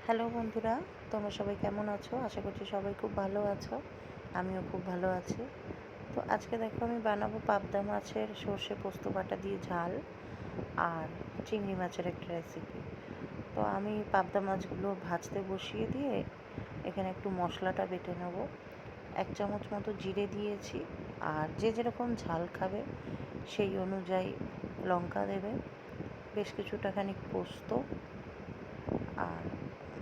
Hello বন্ধুরা, তোমরা সবাই কেমন আছো? আশা করছি সবাই খুব ভালো আছো। আমিও খুব ভালো আছি। তো আজকে দেখো আমি বানাবো পাবদা মাছের সর্ষে পোস্ত বাটা দিয়ে ঝাল আর চিংড়ি মাছের একটা রেসিপি। তো আমি পাবদা মাছগুলো ভাজতে বসিয়ে দিয়ে এখানে একটু মশলাটা বেটে নেব। 1 চামচ মতো জিরে দিয়েছি, আর যে যেরকম ঝাল খাবে সেই অনুযায়ী লঙ্কা দেবে, বেশ কিছুটা খানিক পোস্ত, আর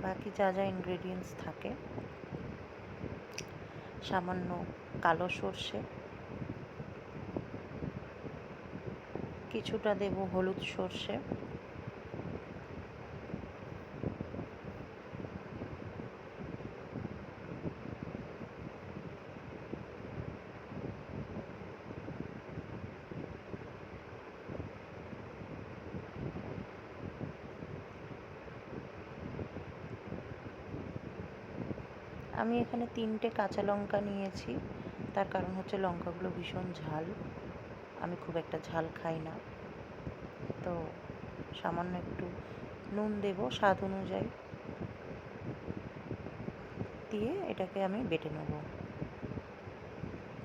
বাকি যা যা ইনগ্রেডিয়েন্টস থাকে, সামান্য কালো সর্ষে, কিছুটা দেব হলুদ সর্ষে, আমি এখানে 3টে কাঁচা লঙ্কা নিয়েছি। তার কারণ হচ্ছে লঙ্কাগুলো ভীষণ ঝাল, আমি খুব একটা ঝাল খাই না। তো সামান্য একটু নুন দেব স্বাদ অনুযায়ী, দিয়ে এটাকে আমি বেটে নেব।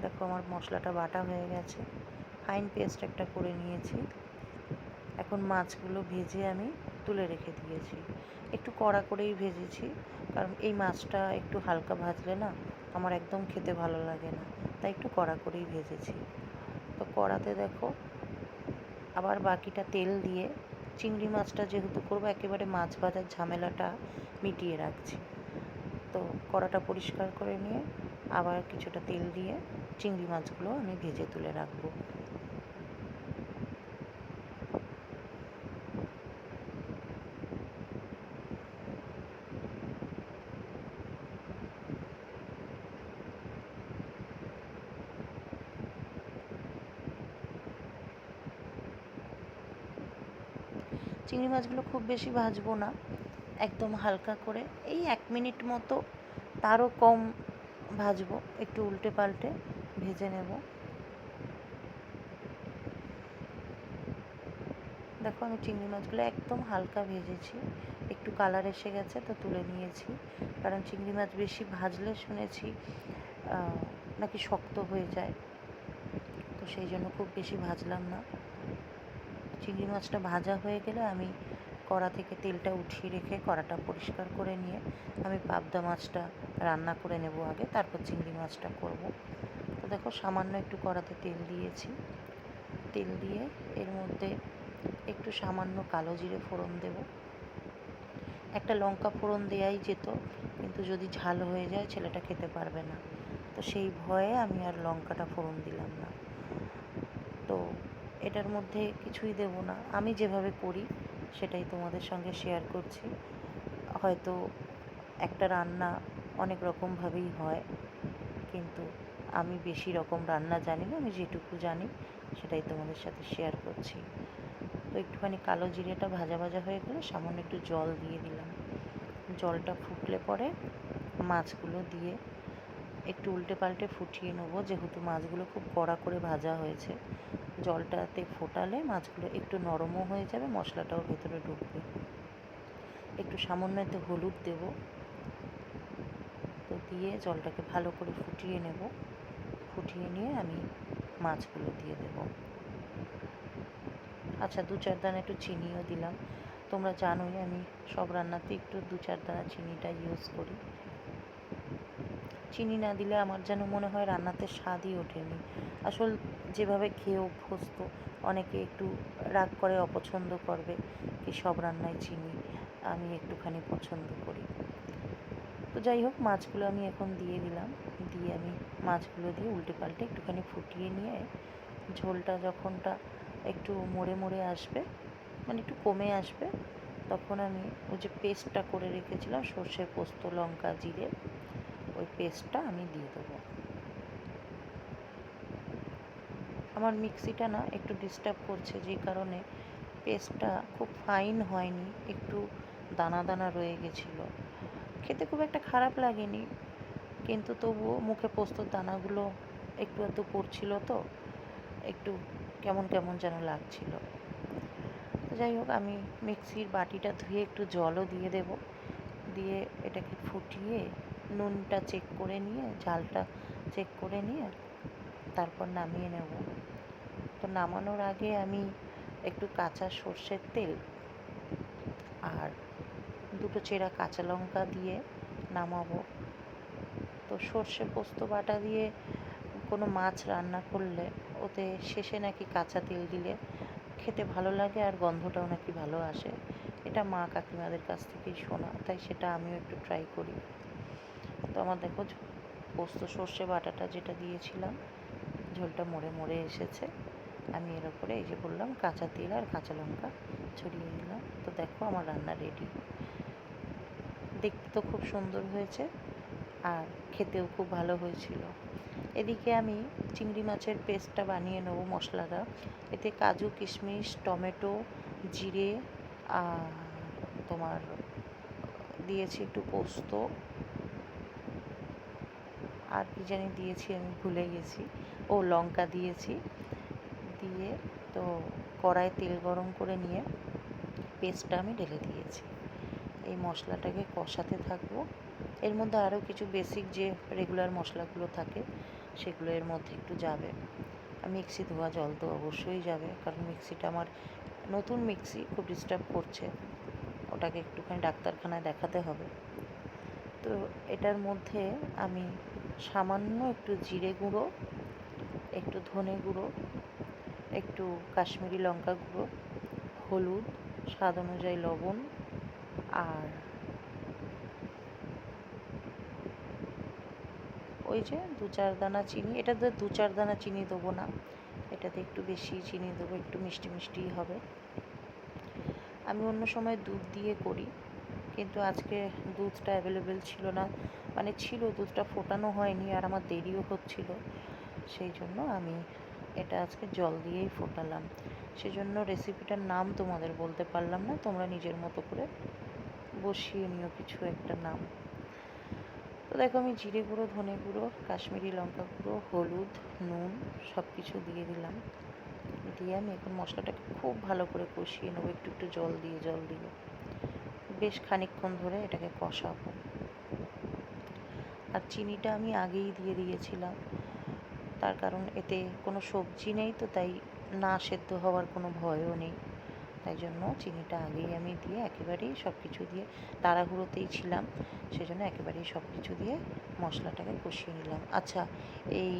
দেখো আমার মশলাটা বাটা হয়ে গেছে, ফাইন পেস্ট একটা করে নিয়েছি। এখন মাছগুলো ভেজে আমি তুলে রেখে দিয়েছি। একটু কড়া করেই ভেজেছি, কারণ এই মাছটা একটু হালকা ভাজলে না আমার একদম খেতে ভালো লাগে না, তাই একটু কড়া করেই ভেজেছি। তো কড়াতে দেখো আবার বাকিটা তেল দিয়ে, চিংড়ি মাছটা যেহেতু করবো একেবারে মাছ ভাজার ঝামেলাটা মিটিয়ে রাখছি। তো কড়াটা পরিষ্কার করে নিয়ে আবার কিছুটা তেল দিয়ে চিংড়ি মাছগুলো আমি ভেজে তুলে রাখবো। চিংড়ি মাছগুলো খুব বেশি ভাজবো না, একদম হালকা করে এই 1 মিনিট মতো, তারও কম ভাজবো, একটু উল্টে পাল্টে ভেজে নেব। দেখো আমি চিংড়ি মাছগুলো একদম হালকা ভেজেছি, একটু কালার এসে গেছে তো তুলে নিয়েছি। কারণ চিংড়ি মাছ বেশি ভাজলে শুনেছি নাকি শক্ত হয়ে যায়, তো সেই জন্য খুব বেশি ভাজলাম না। চিংড়ি মাছটা ভাজা হয়ে গেলে আমি কড়া থেকে তেলটা উঠিয়ে রেখে কড়াটা পরিষ্কার করে নিয়ে আমি পাবদা মাছটা রান্না করে নেব আগে, তারপর চিংড়ি মাছটা করব। তো দেখো সামান্য একটু কড়াতে তেল দিয়েছি, তেল দিয়ে এর মধ্যে একটু সামান্য কালো জিরে ফোড়ন দেব। একটা লঙ্কা ফোড়ন দেওয়াই যেত, কিন্তু যদি ঝাল হয়ে যায় ছেলেটা খেতে পারবে না, তো সেই ভয়ে আমি আর লঙ্কাটা ফোড়ন দিলাম না। তো এটার মধ্যে কিছুই দেব না, আমি যেভাবে করি সেটাই তোমাদের সঙ্গে শেয়ার করছি। হয়তো একটা রান্না অনেক রকমভাবেই হয়, কিন্তু আমি বেশি রকম রান্না জানি না, আমি যেটুকু জানি সেটাই তোমাদের সাথে শেয়ার করছি। তো একটুখানি কালো জিরেটা ভাজা ভাজা হয়ে গেলে সামান্য একটু জল দিয়ে দিলাম। জলটা ফুটলে পরে মাছগুলো দিয়ে একটু উল্টে পাল্টে ফুটিয়ে নেবো, যেহেতু মাছগুলো খুব কড়া করে ভাজা হয়েছে। জলটাতে ফোটালে মাছগুলো একটু নরমও হয়ে যাবে, মশলাটাও ভেতরে ঢুকবে। একটু সামান্য এতে হলুদ দেব, তো দিয়ে জলটাকে ভালো করে ফুটিয়ে নেব। ফুটিয়ে নিয়ে আমি মাছগুলো দিয়ে দেব। আচ্ছা, 2-4 দানা একটু চিনিও দিলাম। তোমরা জানোই আমি সব রান্নাতে একটু 2-4 দানা চিনিটা ইউজ করি। চিনি না দিলে আমার যেন মনে হয় রান্নাতে স্বাদই ওঠেনি। আসল যেভাবে খেয়ে অভ্যস্ত, অনেকে একটু রাগ করে, অপছন্দ করবে কি সব রান্নায় চিনি, আমি একটুখানি পছন্দ করি। তো যাই হোক, মাছগুলো আমি এখন দিয়ে দিলাম, দিয়ে আমি মাছগুলো দিয়ে উল্টে পাল্টে একটুখানি ফুটিয়ে নিয়ে ঝোলটা যখনটা একটু মরে মরে আসবে, মানে একটু কমে আসবে, তখন আমি ওই যে পেস্টটা করে রেখেছিলাম সর্ষে পোস্ত লঙ্কা জিরে, ওই পেস্টটা আমি দিয়ে দেবো। আমার মিক্সিটা না একটু ডিস্টার্ব করছে, যে কারণে পেস্টটা খুব ফাইন হয়নি, একটু দানা দানা রয়ে গেছিলো। খেতে খুব একটা খারাপ লাগেনি, কিন্তু তবুও মুখে পোস্তর দানাগুলো একটু একটু পড়ছিল, তো একটু কেমন কেমন যেন লাগছিল। তো যাই হোক, আমি মিক্সির বাটিটা ধুয়ে একটু জলও দিয়ে দেব, দিয়ে এটাকে ফুটিয়ে নুনটা চেক করে নিয়ে, ঝালটা চেক করে নিয়ে তারপর নামিয়ে নেব। তো নামানোর আগে আমি একটু কাঁচা সর্ষের তেল আর দুটো চেরা কাঁচা লঙ্কা দিয়ে নামাবো। তো সর্ষে পোস্ত বাটা দিয়ে কোনো মাছ রান্না করলে ওতে শেষে নাকি কাঁচা তেল দিলে খেতে ভালো লাগে আর গন্ধটাও নাকি ভালো আসে। এটা মা কাকিমাদের কাছ থেকেই শোনা, তাই সেটা আমিও একটু ট্রাই করি। তো আমার দেখো পোস্ত সর্ষে বাটাটা যেটা দিয়েছিলাম, ঝোলটা মরে মরে এসেছে। আমি এর ওপরে এই যে বললাম কাঁচা তেল আর কাঁচা লঙ্কা ছড়িয়ে দিলাম। তো দেখো আমার রান্না রেডি। দেখতে তো খুব সুন্দর হয়েছে আর খেতেও খুব ভালো হয়েছিল। এদিকে আমি চিংড়ি মাছের পেস্টটা বানিয়ে নেবো, মশলাটা। এতে কাজু, কিশমিশ, টমেটো, জিরে, তোমার দিয়েছি একটু পোস্ত, আর কি জানি দিয়েছি আমি ভুলে গেছি, ও লঙ্কা দিয়েছি। দিয়ে তো কড়ায় তেল গরম করে নিয়ে পেস্টটা আমি ঢেলে দিয়েছি। এই মশলাটাকে কষাতে থাকবো। এর মধ্যে আরও কিছু বেসিক যে রেগুলার মশলাগুলো থাকে সেগুলো এর মধ্যে একটু যাবে। মিক্সি ধোয়া জল তো অবশ্যই যাবে, কারণ মিক্সিটা আমার নতুন মিক্সি, খুব ডিস্টার্ব করছে। ওটাকে একটুখানি ডাক্তারখানায় দেখাতে হবে। তো এটার মধ্যে আমি সামান্য একটু জিরে গুঁড়ো, একটু ধনে গুঁড়ো, একটু কাশ্মীরি লঙ্কা গুঁড়ো, হলুদ, স্বাদ অনুযায়ী লবণ, আর ওই যে 2-4 দানা চিনি। এটাতে 2-4 দানা চিনি দেবো না, এটাতে একটু বেশি চিনি দেবো, একটু মিষ্টি মিষ্টিই হবে। আমি অন্য সময় দুধ দিয়ে করি, কিন্তু আজকে দুধটা অ্যাভেলেবেল ছিল না, মানে ছিল, দুধটা ফোটানো হয়নি আর আমার দেরিও হচ্ছিল, সেই জন্য আমি এটা আজকে জল দিয়েই ফোটালাম। সেজন্য রেসিপিটার নাম তোমাদের বলতে পারলাম না, তোমরা নিজের মতো করে বসিয়ে নিও কিছু একটা নাম। তো দেখো আমি জিরে গুঁড়ো, ধনে গুঁড়ো, কাশ্মীরি লঙ্কা গুঁড়ো, হলুদ, নুন সব কিছু দিয়ে দিলাম। দিয়ে আমি এখন মশলাটাকে খুব ভালো করে কষিয়ে নেবো, একটু একটু জল দিয়ে বেশ খানিকক্ষণ ধরে এটাকে কষাবো। আর চিনিটা আমি আগেই দিয়ে দিয়েছিলাম, তার কারণ এতে কোনো সবজি নেই, তো তাই না সেদ্ধ হওয়ার কোনো ভয়ও নেই। তাই জন্য চিনিটা আগেই আমি দিয়ে একেবারেই সব কিছু দিয়ে, তাড়াহুড়োতেই ছিলাম, সেজন্য একেবারেই সব কিছু দিয়ে মশলাটাকে কষিয়ে নিলাম। আচ্ছা, এই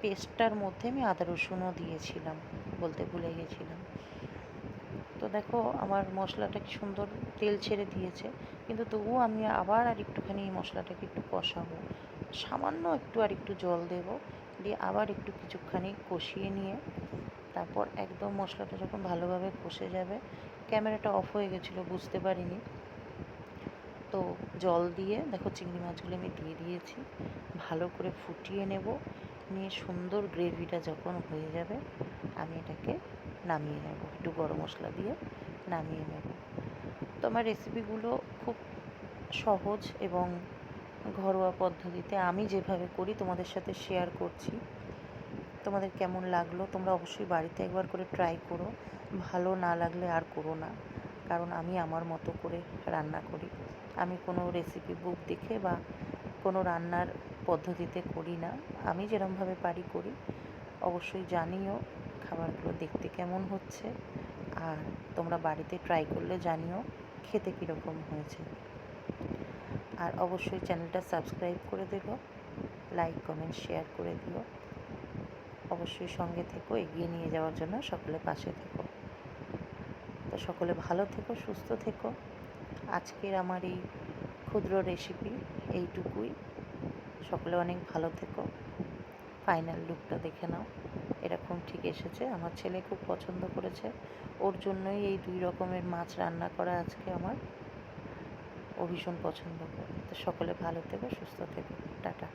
পেস্টটার মধ্যে আমি আদা রসুনও দিয়েছিলাম, বলতে ভুলে গেছিলাম। তো দেখো আমার মশলাটা কি সুন্দর তেল ছেড়ে দিয়েছে, কিন্তু তবুও আমি আবার আর একটুখানি এই মশলাটাকে একটু কষাবো। সামান্য একটু আর একটু জল দেব, দিয়ে আবার একটু কিছুখানি কষিয়ে নিয়ে তারপর একদম মশলাটা যখন ভালোভাবে কষে যাবে, ক্যামেরাটা অফ হয়ে গেছিলো বুঝতে পারিনি, তো জল দিয়ে দেখো চিংড়ি মাছগুলো আমি দিয়ে দিয়েছি, ভালো করে ফুটিয়ে নেব। নিয়ে সুন্দর গ্রেভিটা যখন হয়ে যাবে আমি এটাকে নামিয়ে নেব, একটু গরম মশলা দিয়ে নামিয়ে নেব। তো আমার রেসিপিগুলো খুব সহজ এবং ঘরোয়া পদ্ধতিতে আমি যেভাবে করি তোমাদের সাথে শেয়ার করছি। তোমাদের কেমন লাগলো তোমরা অবশ্যই বাড়িতে একবার করে ট্রাই করো, ভালো না লাগলে আর করো না, কারণ আমি আমার মতো করে রান্না করি। আমি কোনো রেসিপি বুক দেখে বা কোনো রান্নার পদ্ধতিতে করি না, আমি যেরমভাবে পারি করি। অবশ্যই জানিও খাবারগুলো দেখতে কেমন হচ্ছে, আর তোমরা বাড়িতে ট্রাই করলে জানিও খেতে কীরকম হয়েছে। আর অবশ্যই চ্যানেলটা সাবস্ক্রাইব করে দেবো, লাইক কমেন্ট শেয়ার করে দিও। অবশ্যই সঙ্গে থেকো, এগিয়ে নিয়ে যাওয়ার জন্য সকলে পাশে থেকো। তো সকলে ভালো থেকো, সুস্থ থেকো। আজকের আমার এই ক্ষুদ্র রেসিপি এইটুকুই। সকলে অনেক ভালো থেকো। ফাইনাল লুকটা দেখে নাও, এরকম ঠিক এসেছে। আমার ছেলে খুব পছন্দ করেছে, ওর জন্যই এই 2 রকমের মাছ রান্না করা আজকে আমার। ও ভীষণ পছন্দ করে। তো সকলে ভালো থেকো, সুস্থ থেকো। টাটা।